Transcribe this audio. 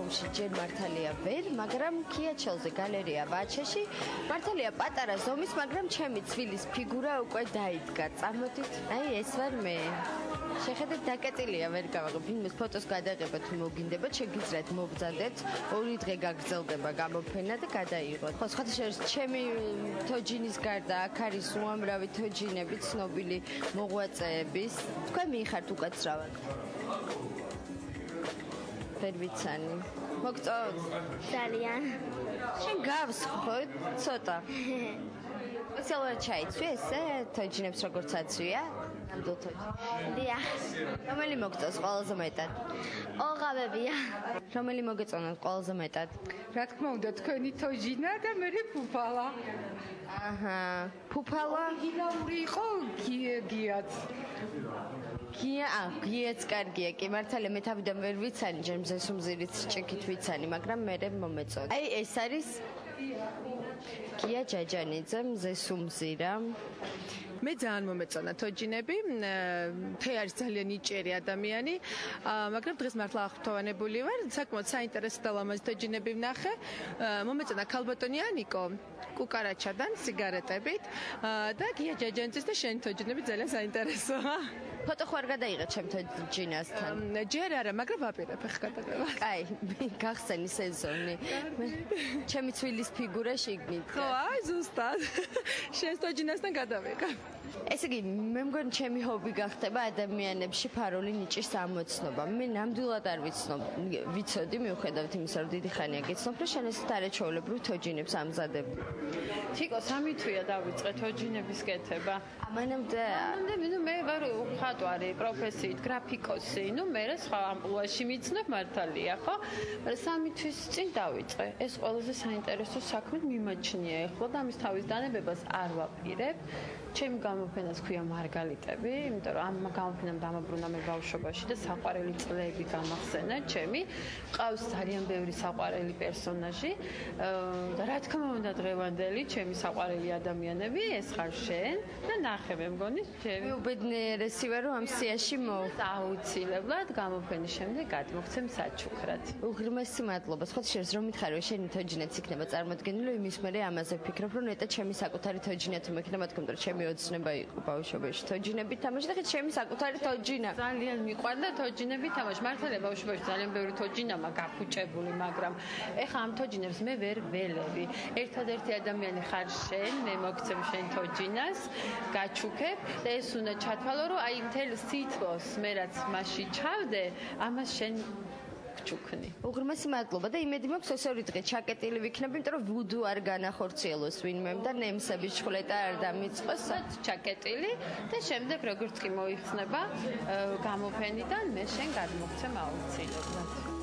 альბომში ჯერ მართალია ვერ, მაგრამ ქიაჩელზე გალერეა ვაჩეში. მართალია პატარა ზომის, მაგრამ ჩემი ცვილის ფიგურა უკვე დაიდგა. წამოდით. აი ეს ვარ მე. შეხედეთ დაკეტილია ვერ გავაღებ. ფილმის ფოტოს გადაღება თუ მოგინდებათ, შეგიძლიათ მობრძადეთ. 2 დღე გაგრძელდება გამოფენა და გადაიღოთ. ხო, სხვადასხვა ჩემი თოჯინის გარდა აქ არის უამრავი თოჯინები ცნობილი მოღვაწეების. თქვენ მიიხართ უკაცრავად. ვერ ვიცანი. მოგწონთ? ძალიან. შენ გავს ხო ცოტა? სპეციალურად ჩაიცვი ესე თოჯინებს როგორც აცვია? ნამდვილ თოჯინს. დიახ. რომელი მოგწონს ყველაზე მეტად? ოღავებია. რომელი მოგეწონათ ყველაზე მეტად? რა თქმა უნდა, თქვენი თოჯინა და მე ფუფალა. აჰა. ფუფალა? გინაური იყო გიაც. გიაც კარგია. კი მართალია მე თავიდან ვერ ვიცანი, ჯერ მზესუმზირით ჭიქით ვიცანი, მაგრამ მე მომეწონა. აი ეს არის გია ჯაჯანიძე მზესუმზირა. მე ძალიან მომეწონა თოჯინები. თე არის ძალიან ნიჭიერი ადამიანი, მაგრამ დღეს მართლა აღფრთოვანებული ვარ. საკმაოდ საინტერესო და ლამაზი თოჯინები ვნახე. მომეწონა ქალბატონი ანიკო კუკარაჩადან სიგარეტებით და გია ჯაჯანიძის და შენი თოჯინები ძალიან საინტერესოა. ფოტო ხوار გადაიღე ჩემ თოჯინასთან. ჯერ არა, მაგრამ ვაპირებ ახ გადაღება. კაი, გახსენი სეზონი. ჩემი ცვილის ფიგურა შიგნით. ხო, აი ზუსტად. შენ თოჯინასთან გადავიღე. ესე იგი, მე მგონი ჩემი ჰობი გახდება ადამიანებში ფარული ნიჭის ამოცნობა. მე ნამდვილად არ ვიცოდი, მიუხედავად იმისა, რომ დიდი ხანია გიცნობ, რომ შენ ესეთ არაჩვეულებრივ თოჯინებს ამზადებ. თიკო, 3 თვეა დავიწყე თოჯინების კეთება. ამანამდე მე ვარ მხატვარი პროფესიით, გრაფიკოსი. მე სხვა ამპლუაში მიცნობ მართალია, ხო? 3 თვის წინ დავიწყე. ეს ყველაზე საინტერესო საქმე მიმაჩნია ეხლა და ამის თავის დანებებას არ ვაპირებ. ჩემი გამოფენას ქვია მარგალიტები, იმიტომ რომ ამ გამოფენამ დამაბრუნა მე ბავშვობაში და საყვარელი წლები გამახსენა ჩემი. ყავს ძალიან ბევრი საყვარელი პერსონაჟი და რა თქმა უნდა დღევანდელი ჩემი საყვარელი ადამიანები ეს ხარ შენ და ნახე მე მგონი ჩემი უბედნიერესი ვარ რომ ამ სიაში აუცილებლად გამოფენის შემდეგ გადმოგცემ საჩუქრად. უღრმესი მადლობა. სხვა შევს რომ მითხარ რომ შენი თოჯინაც იქნება წარმოდგენილი, იმის მერე ამაზე ვფიქრობ რომ ნეტა ჩემი საკუთარი თოჯინა თუ მექნება თქო რომ ჩემი ოცნება იყო ბავშვობაში თოჯინები თამაში და ხეთ ჩემი საკუთარი თოჯინა. ძალიან მიყვარდა თოჯინები თამაში. მართალია ბავშვობაში ძალიან ბევრი თოჯინა მაგაფუჭებული, მაგრამ ეხა ამ თოჯინებს მე ვერ ველები. ერთადერთი ადამიანი ხარ შენ, მე მოგცემ შენ თოჯინას, გაჩუქებ და ეს უნდა ჩათვალო რომ აი მთელ სითბოს მე რაც მასში ჩავდე, ამას შენ ჩუქნი. უღრმესი მადლობა და იმედი მაქვს ეს 2 დღე ჩაკეტილი ვიქნები, იმიტომ რომ ვუდუ არ განახორციელოს ვინმე და ნემსების ჩხვლეტა არ დამიწყოს. ჩაკეტილი და შემდეგ როგორც კი მოიხსნება გამოფენიდან მე შენ გადმოგცემ აუცილებლად.